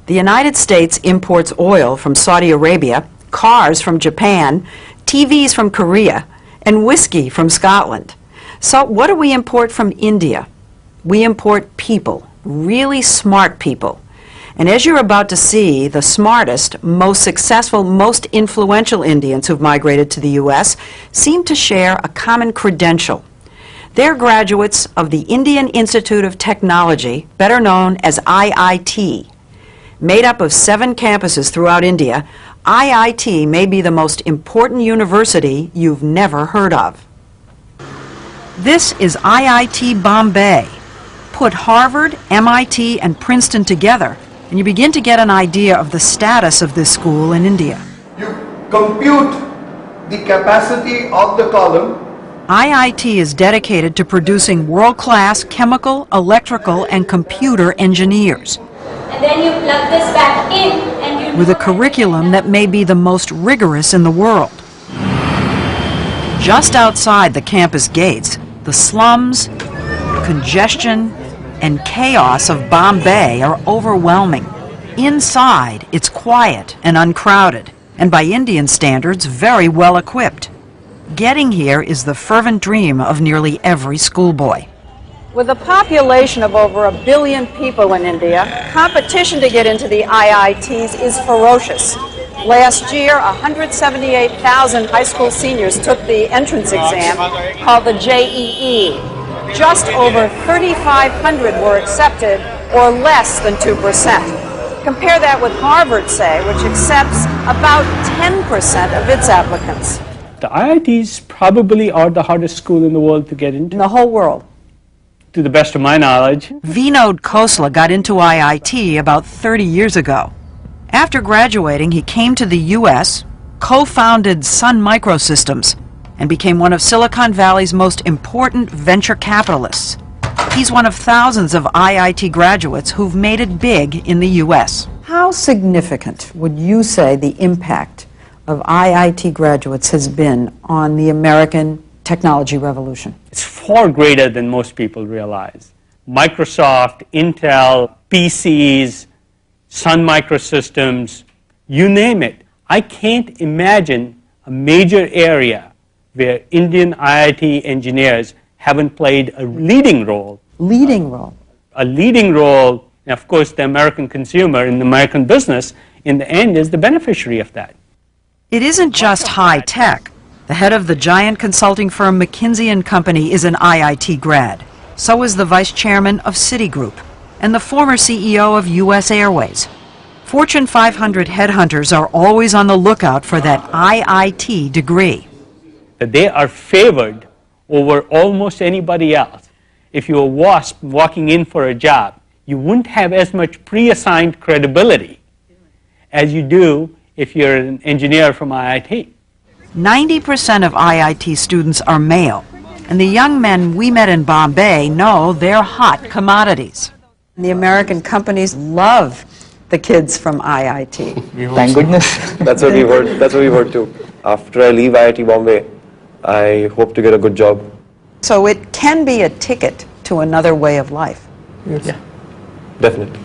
The United States imports oil from Saudi Arabia, cars from Japan, TVs from Korea, and whiskey from Scotland. So what do we import from India? We import people, really smart people. And as you're about to see, the smartest, most successful, most influential Indians who've migrated to the U.S. seem to share a common credential. They're graduates of the Indian Institute of Technology, better known as IIT. Made up of 7 campuses throughout India, IIT may be the most important university you've never heard of. This is IIT Bombay. Put Harvard, MIT, and Princeton together, and you begin to get an idea of the status of this school in India. You compute the capacity of the column. IIT is dedicated to producing world-class chemical, electrical, and computer engineers. And then you plug this back in and you... With a curriculum that may be the most rigorous in the world. Just outside the campus gates, the slums, congestion, and chaos of Bombay are overwhelming. Inside, it's quiet and uncrowded, and by Indian standards, very well equipped. Getting here is the fervent dream of nearly every schoolboy. With a population of over 1 billion people in India, competition to get into the IITs is ferocious. Last year, 178,000 high school seniors took the entrance exam called the JEE. Just over 3,500 were accepted, or less than 2%. Compare that with Harvard, say, which accepts about 10% of its applicants. The IITs probably are the hardest school in the world to get into. In the whole world. To the best of my knowledge. Vinod Khosla got into IIT about 30 years ago. After graduating, he came to the U.S., co-founded Sun Microsystems, and became one of Silicon Valley's most important venture capitalists. He's one of thousands of IIT graduates who've made it big in the U.S. How significant would you say the impact of IIT graduates has been on the American technology revolution? It's far greater than most people realize. Microsoft, Intel, PCs, Sun Microsystems, you name it. I can't imagine a major area where Indian IIT engineers haven't played a leading role. Leading role? A leading role, and of course the American consumer in the American business, in the end, is the beneficiary of that. It isn't just high tech. The head of the giant consulting firm McKinsey & Company is an IIT grad. So is the vice chairman of Citigroup and the former CEO of U.S. Airways. Fortune 500 headhunters are always on the lookout for that IIT degree. That they are favored over almost anybody else. If you're a WASP walking in for a job, you wouldn't have as much pre-assigned credibility as you do if you're an engineer from IIT. 90% of IIT students are male, and the young men we met in Bombay know they're hot commodities. The American companies love the kids from IIT. Thank goodness. That's what we've heard. That's what we've heard too. After I leave IIT Bombay, I hope to get a good job. So it can be a ticket to another way of life. Yes. Yeah, definitely.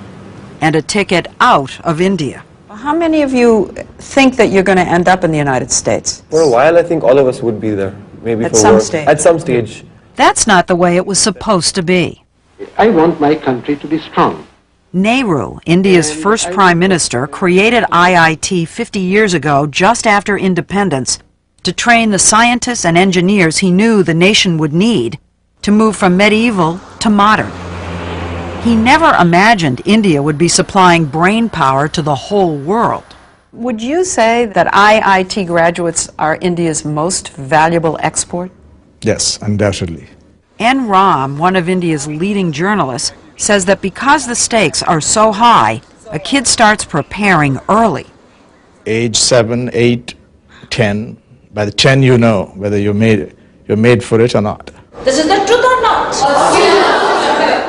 And a ticket out of India. How many of you think that you're going to end up in the United States? For a while, I think all of us would be there. Maybe at for some work. stage. At some stage. That's not the way it was supposed to be. I want my country to be strong. Nehru, India's first prime minister, created IIT 50 years ago, just after independence, to train the scientists and engineers he knew the nation would need to move from medieval to modern. He never imagined India would be supplying brain power to the whole world. Would you say that IIT graduates are India's most valuable export? Yes, undoubtedly. N. Ram, one of India's leading journalists, says that because the stakes are so high, a kid starts preparing early. Age 7, 8, 10. By the 10 you know whether you're made for it or not. This is the truth or not?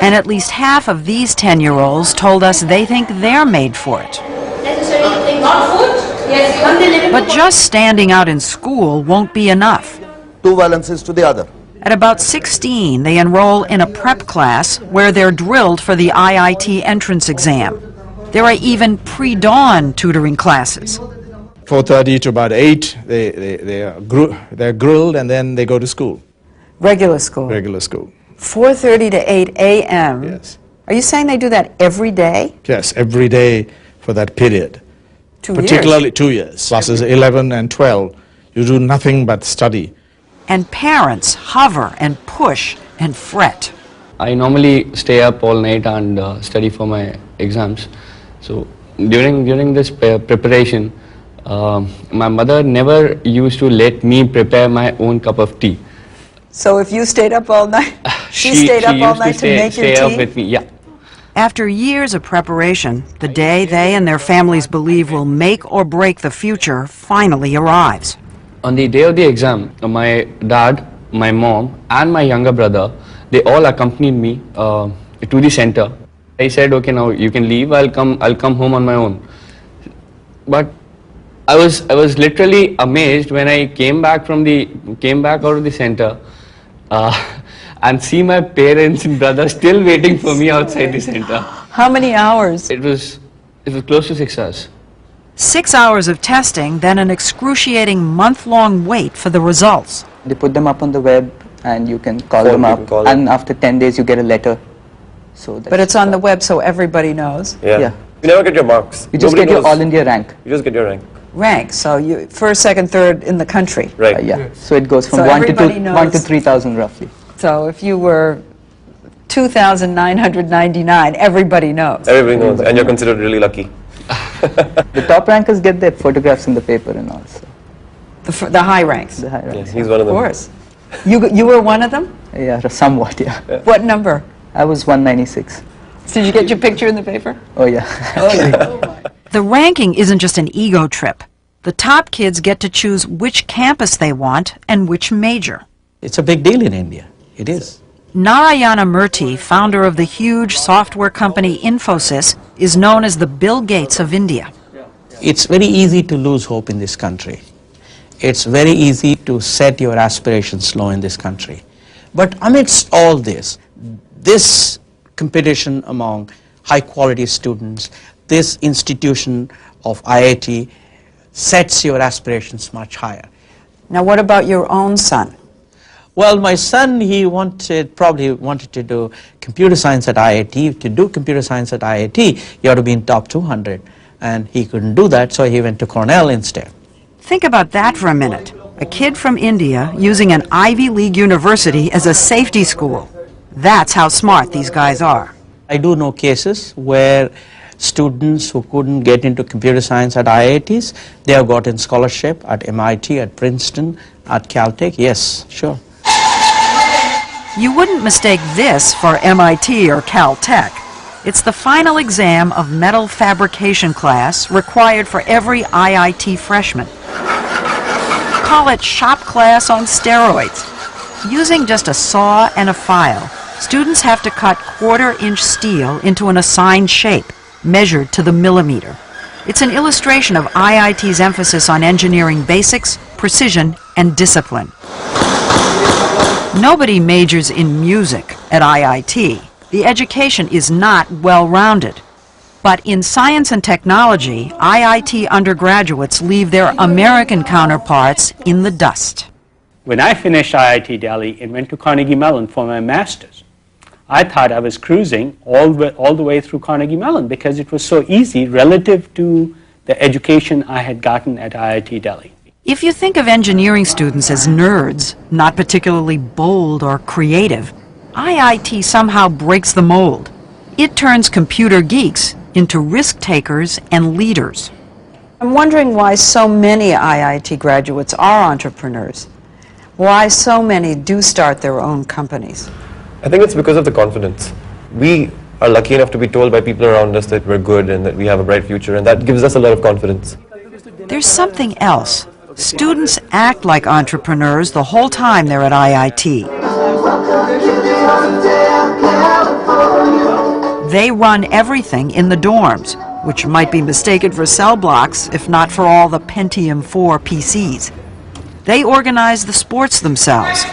And at least half of these 10-year-olds told us they think they're made for it. But just standing out in school won't be enough. Two valences to the other. At about 16, they enroll in a prep class where they're drilled for the IIT entrance exam. There are even pre-dawn tutoring classes. 4:30 to about 8, they're grilled, and then they go to school, Regular school. regular school. 4:30 to 8 a.m. Yes. Are you saying they do that every day? Yes, every day for that period. 2 years. Particularly 2 years. Classes 11 and 12, you do nothing but study. And parents hover and push and fret. I normally stay up all night and study for my exams. So during this preparation, my mother never used to let me prepare my own cup of tea. So if you stayed up all night, she stayed up all night to make your stay up tea? with me, yeah. After years of preparation, the day they and their families believe will make or break the future finally arrives. On the day of the exam, my dad, my mom, and my younger brother, they all accompanied me to the center. I said, okay, now you can leave. I'll come home on my own. But I was literally amazed when I came back out of the center and see my parents and brother still waiting for me outside the center. How many hours? It was close to 6 hours. 6 hours of testing, then an excruciating month-long wait for the results. They put them up on the web and you can call Phone, them you up, can call and them. after 10 days you get a letter. So But it's on the web so everybody knows. Yeah. Yeah. You never get your marks. You just Nobody get your knows. all India rank. You just get your rank. Rank, so you first, second, third in the country. Right. Yeah. So it goes from So 1 to everybody 1 to knows. 3,000 roughly. So if you were 2,999, everybody knows. Everybody knows, and you're considered really lucky. The top rankers get their photographs in the paper and all. So The high ranks, the high Yeah, ranks. he's one of of them. course. You were one of them? Yeah, somewhat. Yeah. What number? I was 196. Did you get your picture in the paper? Oh yeah. The ranking isn't just an ego trip. The top kids get to choose which campus they want and which major. It's a big deal in India. It is. Narayana Murthy, founder of the huge software company Infosys, is known as the Bill Gates of India. It's very easy to lose hope in this country. It's very easy to set your aspirations low in this country. But amidst all this competition among high-quality students, this institution of IIT sets your aspirations much higher. Now, what about your own son? Well, my son, he probably wanted to do computer science at IIT. To do computer science at IIT, you have to be in top 200. And he couldn't do that, so he went to Cornell instead. Think about that for a minute. A kid from India using an Ivy League university as a safety school. That's how smart these guys are. I do know cases where students who couldn't get into computer science at IITs, they have gotten scholarship at MIT, at Princeton, at Caltech. Yes, sure. You wouldn't mistake this for MIT or Caltech. It's the final exam of metal fabrication class required for every IIT freshman. Call it shop class on steroids. Using just a saw and a file, students have to cut quarter-inch steel into an assigned shape, measured to the millimeter. It's an illustration of IIT's emphasis on engineering basics, precision, and discipline. Nobody majors in music at IIT. The education is not well-rounded. But in science and technology, IIT undergraduates leave their American counterparts in the dust. When I finished IIT Delhi and went to Carnegie Mellon for my master's, I thought I was cruising all the way through Carnegie Mellon because it was so easy relative to the education I had gotten at IIT Delhi. If you think of engineering students as nerds, not particularly bold or creative, IIT somehow breaks the mold. It turns computer geeks into risk takers and leaders. I'm wondering why so many IIT graduates are entrepreneurs. Why so many do start their own companies. I think it's because of the confidence. We are lucky enough to be told by people around us that we're good and that we have a bright future, and that gives us a lot of confidence. There's something else. Students act like entrepreneurs the whole time they're at IIT. They run everything in the dorms, which might be mistaken for cell blocks if not for all the Pentium 4 PCs. They organize the sports themselves.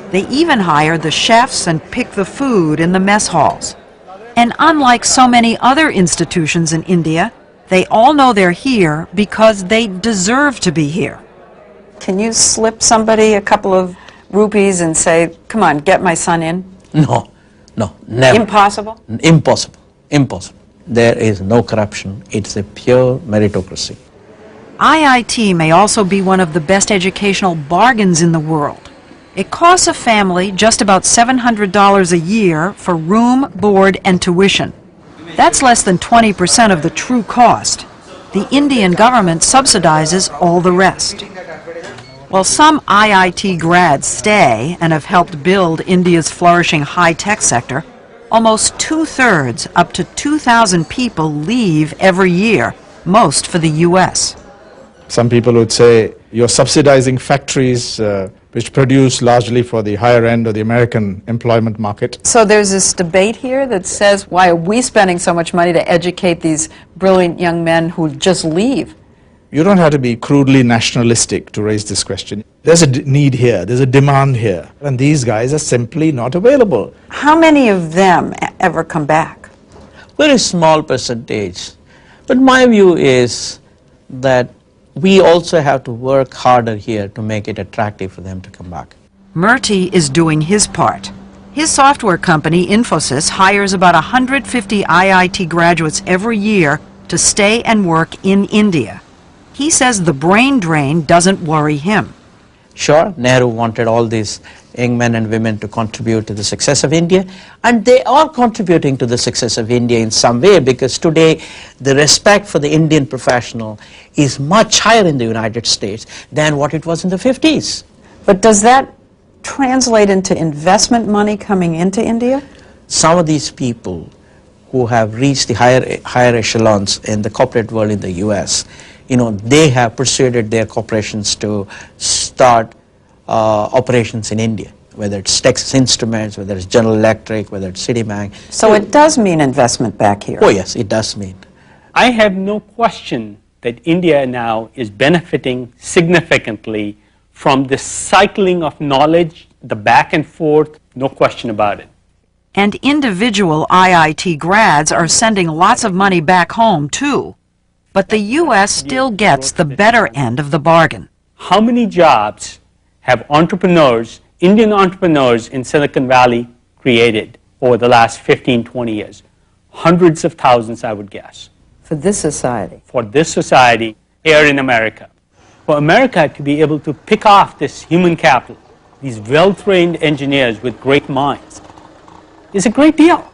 They even hire the chefs and pick the food in the mess halls. And unlike so many other institutions in India, they all know they're here because they deserve to be here. Can you slip somebody a couple of rupees and say, come on, get my son in? No, no, never. Impossible? Impossible, impossible. There is no corruption. It's a pure meritocracy. IIT may also be one of the best educational bargains in the world. It costs a family just about $700 a year for room, board, and tuition. That's less than 20% of the true cost. The Indian government subsidizes all the rest. While some IIT grads stay and have helped build India's flourishing high-tech sector, almost 2/3, up to 2,000 people leave every year, most for the U.S. Some people would say you're subsidizing factories which produce largely for the higher end of the American employment market. So there's this debate here that says, why are we spending so much money to educate these brilliant young men who just leave? You don't have to be crudely nationalistic to raise this question. There's a need here, there's a demand here, and these guys are simply not available. How many of them ever come back? Very small percentage. But my view is that we also have to work harder here to make it attractive for them to come back. Murthy is doing his part. His software company, Infosys, hires about 150 IIT graduates every year to stay and work in India. He says the brain drain doesn't worry him. Sure, Nehru wanted all these young men and women to contribute to the success of India, and they are contributing to the success of India in some way, because today the respect for the Indian professional is much higher in the United States than what it was in the 50s. But does that translate into investment money coming into India? Some of these people who have reached the higher echelons in the corporate world in the US, they have persuaded their corporations to start operations in India, whether it's Texas Instruments, whether it's General Electric, whether it's Citibank. So it does mean investment back here? Oh yes, it does mean. I have no question that India now is benefiting significantly from the cycling of knowledge, the back and forth, no question about it. And individual IIT grads are sending lots of money back home too. But the U.S. still gets the better end of the bargain. How many jobs have entrepreneurs, Indian entrepreneurs in Silicon Valley created over the last 15, 20 years? Hundreds of thousands, I would guess. For this society? For this society here in America. For America to be able to pick off this human capital, these well-trained engineers with great minds, is a great deal.